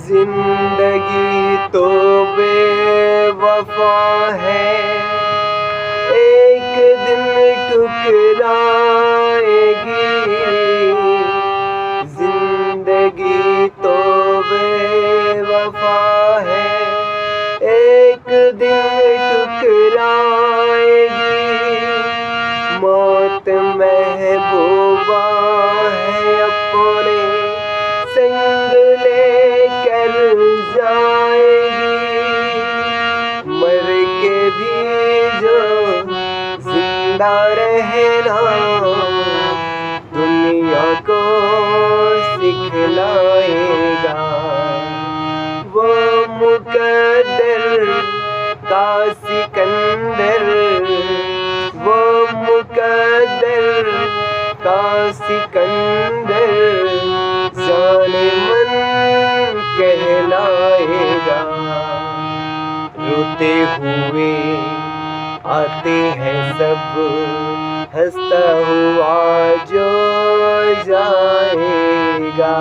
जिंदगी तो बेवफा है, एक दिन ठुकराएगी। जिंदगी तो बेवफा है, एक दिन ठुकराएगी। मौत महबूबा है, अपने संग लेकर जाएगी। मर के भी जो जिंदा रहना दुनिया को सिखलाएगा। वो मुकद्दर का सिकंदर, वो मुकद्दर का सिकंदर जालिमन कहलाएगा। रोते हुए आते हैं सब, हंसता हुआ जो जाएगा।